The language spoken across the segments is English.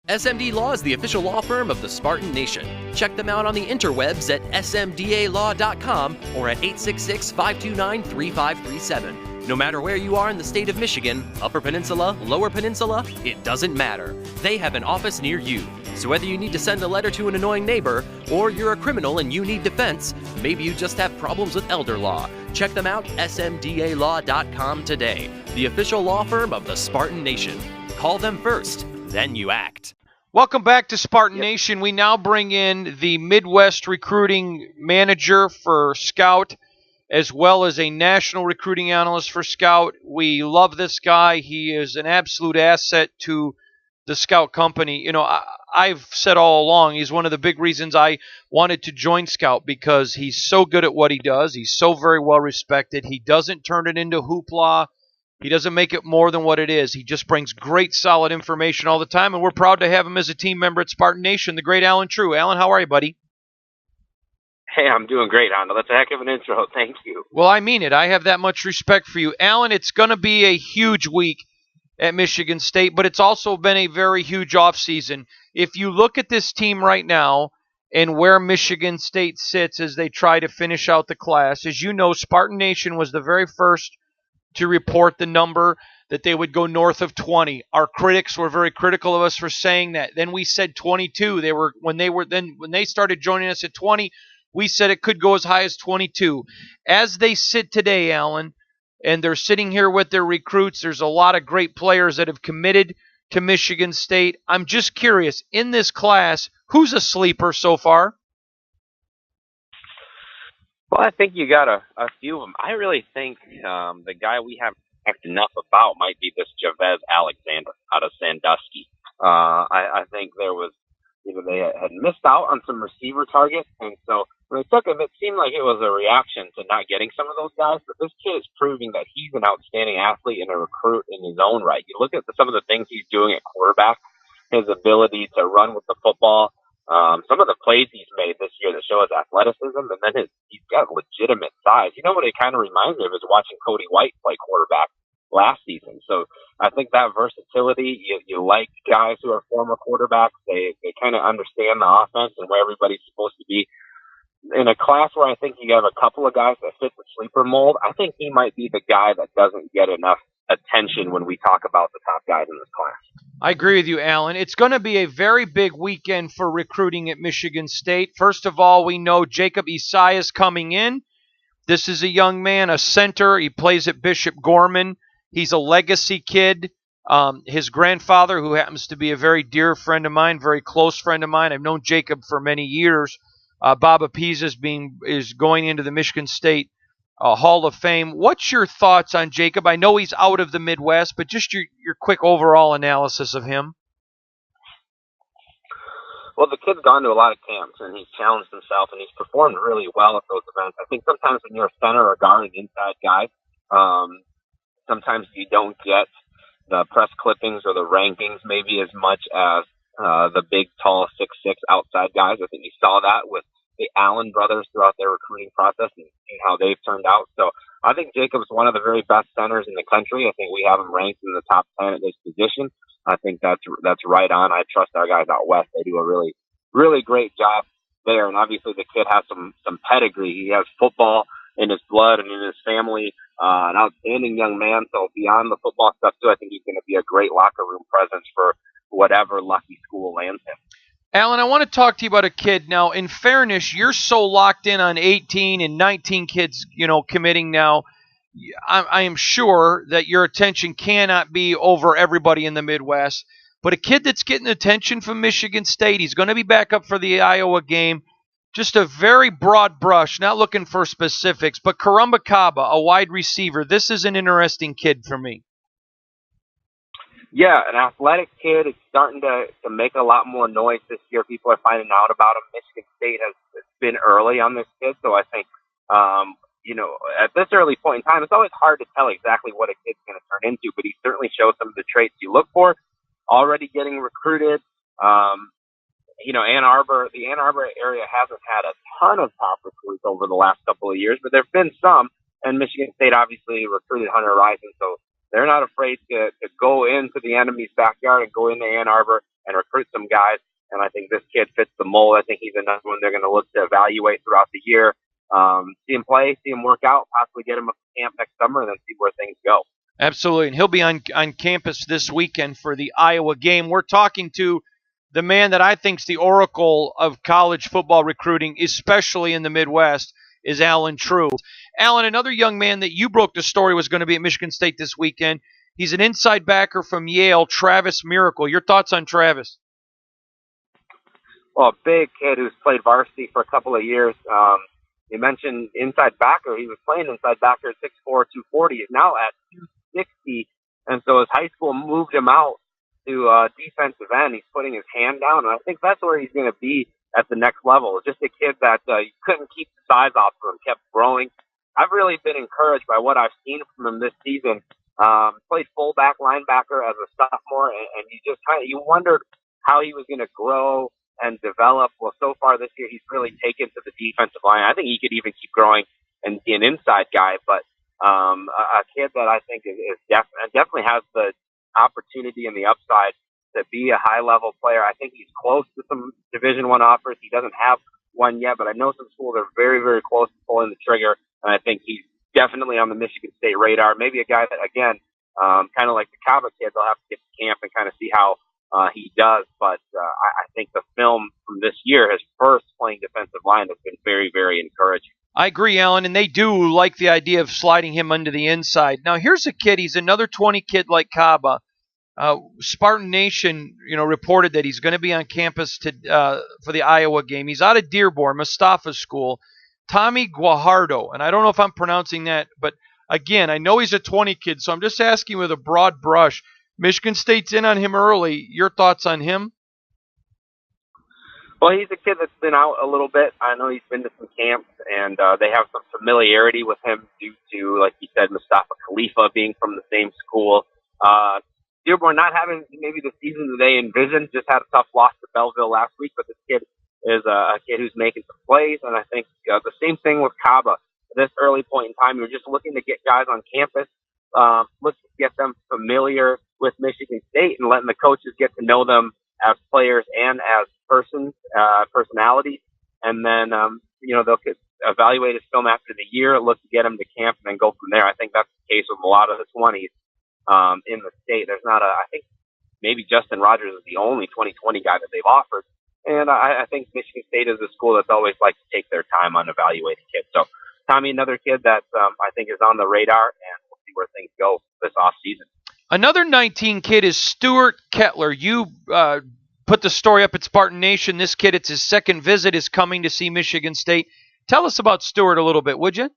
SMD Law is the official law firm of the Spartan Nation. Check them out on the interwebs at smdalaw.com or at 866-529-3537. No matter where you are in the state of Michigan, Upper Peninsula, Lower Peninsula, it doesn't matter. They have an office near you. So whether you need to send a letter to an annoying neighbor, or you're a criminal and you need defense, maybe you just have problems with elder law, check them out, smdalaw.com today. The official law firm of the Spartan Nation. Call them first, then you act. Welcome back to Spartan Nation. We now bring in the Midwest recruiting manager for Scout, as well as a national recruiting analyst for Scout. We love this guy. He is an absolute asset to the Scout company. You know, I've said all along, he's one of the big reasons I wanted to join Scout, because he's so good at what he does. He's so very well respected. He doesn't turn it into hoopla. He doesn't make it more than what it is. He just brings great, solid information all the time, and we're proud to have him as a team member at Spartan Nation, the great Alan Trieu. Alan, how are you, buddy? Hey, I'm doing great, Hondo. That's a heck of an intro. Thank you. Well, I mean it. I have that much respect for you. Alan, it's going to be a huge week at Michigan State, but it's also been a very huge offseason. If you look at this team right now and where Michigan State sits as they try to finish out the class, as you know, Spartan Nation was the very first to report the number that they would go north of 20. Our critics were very critical of us for saying that. Then we said 22. When they started joining us at 20, we said it could go as high as 22. As they sit today, Alan, and they're sitting here with their recruits, there's a lot of great players that have committed to Michigan State. I'm just curious, in this class, who's a sleeper so far? Well, I think you got a few of them. I really think the guy we haven't talked enough about might be this Javez Alexander out of Sandusky. I think there was, they had missed out on some receiver targets, and so when they took him, it seemed like it was a reaction to not getting some of those guys. But this kid is proving that he's an outstanding athlete and a recruit in his own right. You look at some of the things he's doing at quarterback, his ability to run with the football, some of the plays he's made this year that show his athleticism, and then he's got legitimate size. You know what it kind of reminds me of is watching Cody White play quarterback last season. So I think that versatility, you like guys who are former quarterbacks. They kind of understand the offense and where everybody's supposed to be. In a class where I think you have a couple of guys that fit the sleeper mold, I think he might be the guy that doesn't get enough attention when we talk about the top guys in this class. I agree with you, Alan. It's going to be a very big weekend for recruiting at Michigan State. First of all, we know Jacob Isai is coming in. This is a young man, a center. He plays at Bishop Gorman. He's a legacy kid. His grandfather, who happens to be a very dear friend of mine, very close friend of mine. I've known Jacob for many years. Bob Appiz is going into the Michigan State Hall of Fame. What's your thoughts on Jacob? I know he's out of the Midwest, but just your quick overall analysis of him. Well, the kid's gone to a lot of camps, and he's challenged himself, and he's performed really well at those events. I think sometimes when you're a center or guard, an inside guy, sometimes you don't get the press clippings or the rankings maybe as much as the big, tall, 6'6" outside guys. I think you saw that with the Allen brothers throughout their recruiting process and how they've turned out. So I think Jacob's one of the very best centers in the country. I think we have him ranked in the top 10 at this position. I think that's right on. I trust our guys out west. They do a really, really great job there. And obviously the kid has some pedigree. He has football in his blood and in his family. An outstanding young man. So beyond the football stuff too, I think he's going to be a great locker room presence for whatever lucky school lands him. Alan, I want to talk to you about a kid. Now, in fairness, you're so locked in on 18 and 19 kids, committing now. I am sure that your attention cannot be over everybody in the Midwest. But a kid that's getting attention from Michigan State, he's going to be back up for the Iowa game. Just a very broad brush, not looking for specifics, but Karamba Kaba, a wide receiver. This is an interesting kid for me. Yeah, an athletic kid is starting to make a lot more noise this year. People are finding out about him. Michigan State has been early on this kid, so I think, at this early point in time, it's always hard to tell exactly what a kid's going to turn into, but he certainly shows some of the traits you look for. Already getting recruited. The Ann Arbor area hasn't had a ton of top recruits over the last couple of years, but there have been some, and Michigan State obviously recruited Hunter Rison, so they're not afraid to go into the enemy's backyard and go into Ann Arbor and recruit some guys. And I think this kid fits the mold. I think he's another one they're going to look to evaluate throughout the year. See him play, see him work out, possibly get him up to camp next summer, and then see where things go. Absolutely. And he'll be on campus this weekend for the Iowa game. We're talking to the man that I think is the oracle of college football recruiting, especially in the Midwest, is Alan Trieu. Alan, another young man that you broke the story was going to be at Michigan State this weekend. He's an inside backer from Yale, Travis Miracle. Your thoughts on Travis? Well, a big kid who's played varsity for a couple of years. You mentioned inside backer. He was playing inside backer at 6'4", 240. He's now at 260, and so his high school moved him out to defensive end. He's putting his hand down, and I think that's where he's going to be at the next level. Just a kid that you couldn't keep the size off of him, kept growing. I've really been encouraged by what I've seen from him this season. Played fullback, linebacker as a sophomore, and you wondered how he was going to grow and develop. Well, so far this year, he's really taken to the defensive line. I think he could even keep growing and be an inside guy, but a kid that I think is definitely has the opportunity and the upside to be a high-level player. I think he's close to some Division I offers. He doesn't have one yet, but I know some schools are very, very close to pulling the trigger, and I think he's definitely on the Michigan State radar. Maybe a guy that, again, kind of like the Cava kid, they'll have to get to camp and kind of see how he does, but I think the film from this year, his first playing defensive line, has been very, very encouraging. I agree, Alan, and they do like the idea of sliding him under the inside. Now, here's a kid. He's another 20 kid like Kaba. Spartan Nation, reported that he's going to be on campus for the Iowa game. He's out of Dearborn, Mustafa School. Tommy Guajardo, and I don't know if I'm pronouncing that, but again, I know he's a 20 kid, so I'm just asking with a broad brush. Michigan State's in on him early. Your thoughts on him? Well, he's a kid that's been out a little bit. I know he's been to some camps, and they have some familiarity with him due to, like you said, Mustafa Khalifa being from the same school. Dearborn not having maybe the season that they envisioned, just had a tough loss to Belleville last week, but this kid is a kid who's making some plays, and I think the same thing with Kaba. At this early point in time, you're just looking to get guys on campus, look to get them familiar with Michigan State and letting the coaches get to know them as players and as personalities. And then, they'll evaluate his film after the year, look to get him to camp, and then go from there. I think that's the case with a lot of the 20s in the state. There's not I think maybe Justin Rogers is the only 2020 guy that they've offered. And I think Michigan State is a school that's always likes to take their time on evaluating kids. So Tommy, another kid that I think is on the radar, and we'll see where things go this offseason. Another 19 kid is Stuart Kettler. You put the story up at Spartan Nation. This kid, it's his second visit, is coming to see Michigan State. Tell us about Stuart a little bit, would you?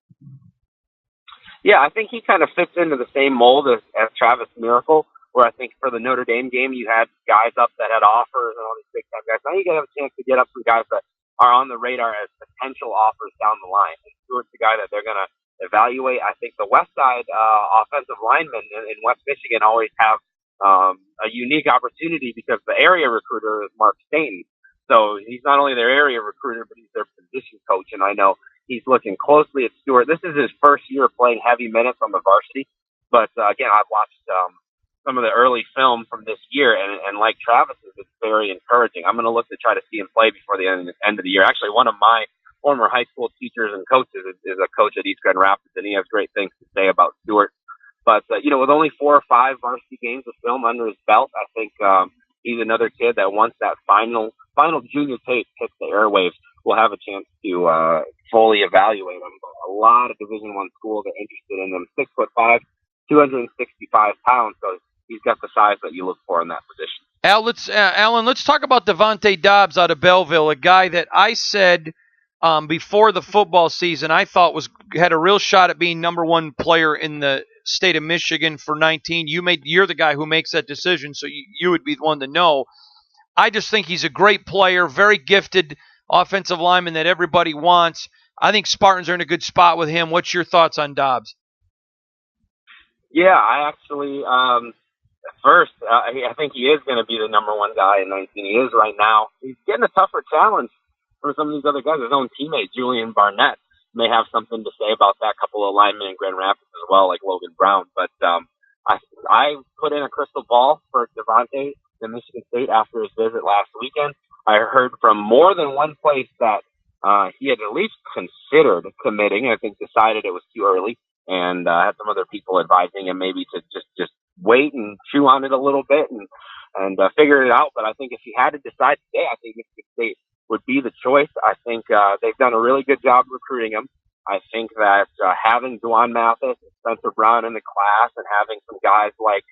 Yeah, I think he kind of fits into the same mold as Travis Miracle, where I think for the Notre Dame game, you had guys up that had offers and all these big-time guys. Now you got to have a chance to get up some guys that are on the radar as potential offers down the line. And Stewart's the guy that they're going to evaluate. I think the West Side offensive linemen in West Michigan always have a unique opportunity because the area recruiter is Mark Stainton. So he's not only their area recruiter, but he's their position coach. And I know he's looking closely at Stewart. This is his first year playing heavy minutes on the varsity. But again, I've watched some of the early film from this year, and like Travis's, it's very encouraging. I'm going to look to try to see him play before the end of the year. Actually, one of my former high school teachers and coaches is a coach at East Grand Rapids, and he has great things to say about Stewart. But, with only 4 or 5 varsity games of film under his belt, I think he's another kid that once that final junior tape hits the airwaves, we'll have a chance to fully evaluate him. A lot of Division I schools are interested in him. 6'5", 265 pounds, so he's got the size that you look for in that position. Alan, let's talk about Devontae Dobbs out of Belleville, a guy that I said before the football season I thought had a real shot at being number 1 player in the state of Michigan for 19. You're the guy who makes that decision, so you would be the one to know. I just think he's a great player, very gifted offensive lineman that everybody wants. I think Spartans are in a good spot with him. What's your thoughts on Dobbs? Yeah, I actually, first, I think he is going to be the number 1 guy in 19. He is right now. He's getting a tougher challenge from some of these other guys. His own teammate, Julian Barnett, may have something to say about that. Couple of linemen in Grand Rapids as well, like Logan Brown. But I put in a crystal ball for Devontae to Michigan State after his visit last weekend. I heard from more than one place that he had at least considered committing. I think decided it was too early, and had some other people advising him maybe to just wait and chew on it a little bit and figure it out. But I think if he had to decide today, I think Michigan State would be the choice. I think they've done a really good job recruiting him. I think that having Dwan Mathis and Spencer Brown in the class and having some guys like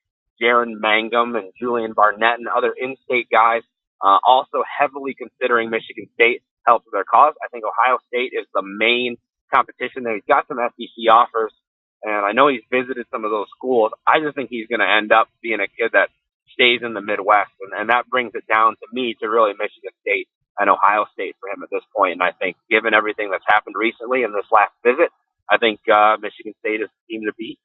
Jaron Mangum and Julian Barnett and other in-state guys also heavily considering Michigan State helps their cause. I think Ohio State is the main competition there. He's got some SEC offers, and I know he's visited some of those schools. I just think he's going to end up being a kid that stays in the Midwest, and that brings it down to me to really Michigan State and Ohio State for him at this point. And I think given everything that's happened recently in this last visit, I think Michigan State is the team to beat.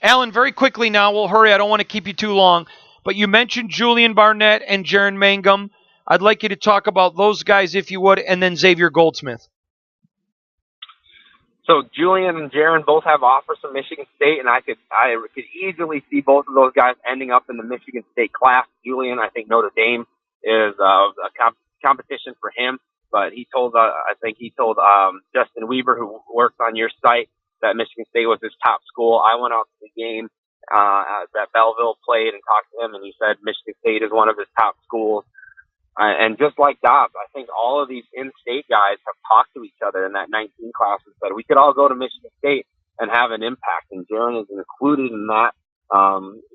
Alan, very quickly now, we'll hurry. I don't want to keep you too long, but you mentioned Julian Barnett and Jaron Mangum. I'd like you to talk about those guys, if you would, and then Xavier Goldsmith. So Julian and Jaron both have offers from Michigan State, and I could easily see both of those guys ending up in the Michigan State class. Julian, I think Notre Dame is a competition for him, but he told Justin Weaver, who works on your site, that Michigan State was his top school. I went out to the game that Belleville played and talked to him, and he said Michigan State is one of his top schools. And just like Dobbs, I think all of these in-state guys have talked to each other in that 19 class and said we could all go to Michigan State and have an impact, and Jaron is included in that.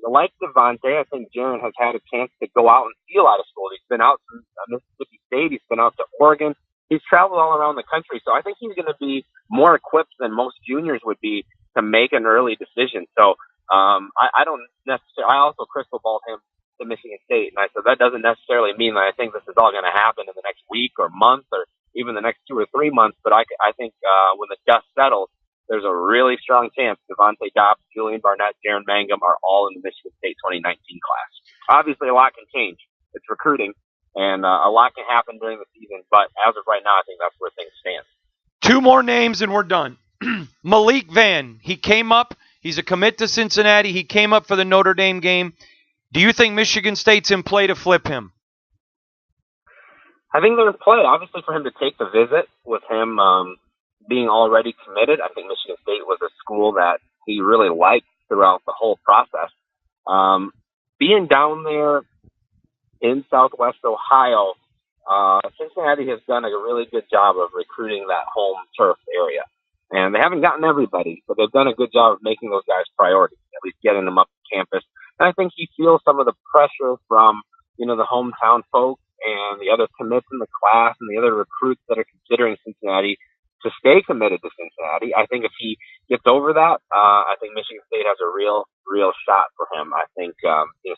Like Devontae, I think Jaron has had a chance to go out and see a lot of schools. He's been out to Mississippi State. He's been out to Oregon. He's traveled all around the country, so I think he's going to be more equipped than most juniors would be to make an early decision. So I don't necessarily. I also crystal balled him to Michigan State, and I said that doesn't necessarily mean that I think this is all going to happen in the next week or month or even the next 2 or 3 months. But I think when the dust settles, there's a really strong chance Devontae Dobbs, Julian Barnett, Jaron Mangum are all in the Michigan State 2019 class. Obviously, a lot can change. It's recruiting, and a lot can happen during the season. But as of right now, I think that's where things stand. 2 more names, and we're done. Malik Vann. He came up. He's a commit to Cincinnati. He came up for the Notre Dame game. Do you think Michigan State's in play to flip him? I think they're in play, obviously, for him to take the visit with him being already committed. I think Michigan State was a school that he really liked throughout the whole process. Being down there in Southwest Ohio, Cincinnati has done a really good job of recruiting that home turf area. And they haven't gotten everybody, but they've done a good job of making those guys priorities, at least getting them up to campus. And I think he feels some of the pressure from, the hometown folks and the other commits in the class and the other recruits that are considering Cincinnati to stay committed to Cincinnati. I think if he gets over that, I think Michigan State has a real shot for him. I think,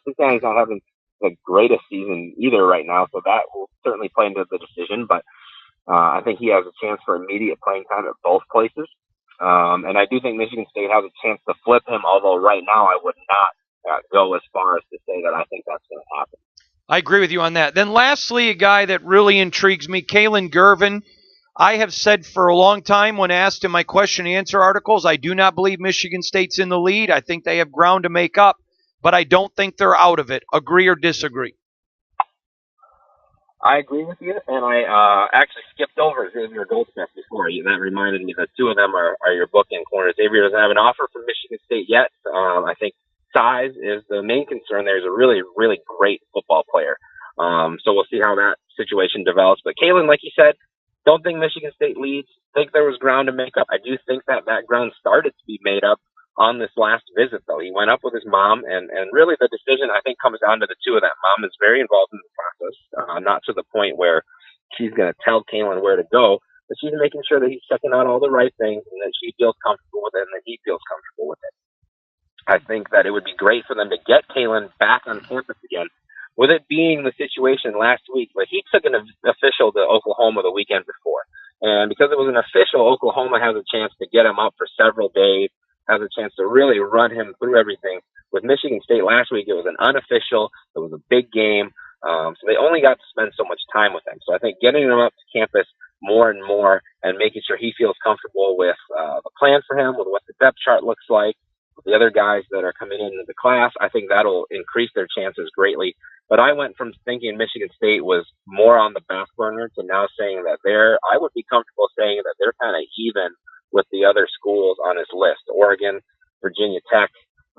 Cincinnati's not having the greatest season either right now, so that will certainly play into the decision. But I think he has a chance for immediate playing time at both places. And I do think Michigan State has a chance to flip him, although right now I would not go as far as to say that I think that's going to happen. I agree with you on that. Then lastly, a guy that really intrigues me, Kalen Gervin. I have said for a long time when asked in my question and answer articles, I do not believe Michigan State's in the lead. I think they have ground to make up, but I don't think they're out of it. Agree or disagree? I agree with you, and I actually skipped over Xavier Goldsmith before. That reminded me that 2 of them are your bookend corners. Xavier doesn't have an offer from Michigan State yet. I think size is the main concern. There's a really, really great football player. So we'll see how that situation develops. But Kalen, like you said, don't think Michigan State leads. Think there was ground to make up. I do think that ground started to be made up on this last visit, though. He went up with his mom, and really the decision, I think, comes down to the 2 of them. Mom is very involved in the process, not to the point where she's going to tell Kalen where to go, but she's making sure that he's checking out all the right things and that she feels comfortable with it and that he feels comfortable with it. I think that it would be great for them to get Kalen back on campus again. With it being the situation last week, but he took an official to Oklahoma the weekend before. And because it was an official, Oklahoma has a chance to get him up for several days, has a chance to really run him through everything. With Michigan State last week, it was an unofficial. It was a big game. So they only got to spend so much time with him. So I think getting him up to campus more and more and making sure he feels comfortable with the plan for him, with what the depth chart looks like, the other guys that are coming into the class, I think that'll increase their chances greatly. But I went from thinking Michigan State was more on the back burner to now saying that I would be comfortable saying that they're kind of even with the other schools on his list. Oregon, Virginia Tech,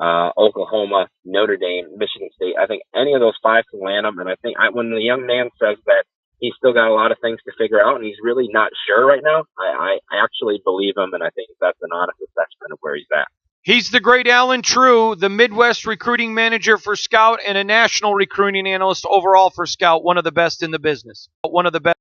Oklahoma, Notre Dame, Michigan State. I think any of those five can land them. And I think when the young man says that he's still got a lot of things to figure out and he's really not sure right now, I actually believe him, and I think that's an honest assessment of where he's at. He's the great Alan Trieu, the Midwest recruiting manager for Scout and a national recruiting analyst overall for Scout, one of the best in the business. One of the best.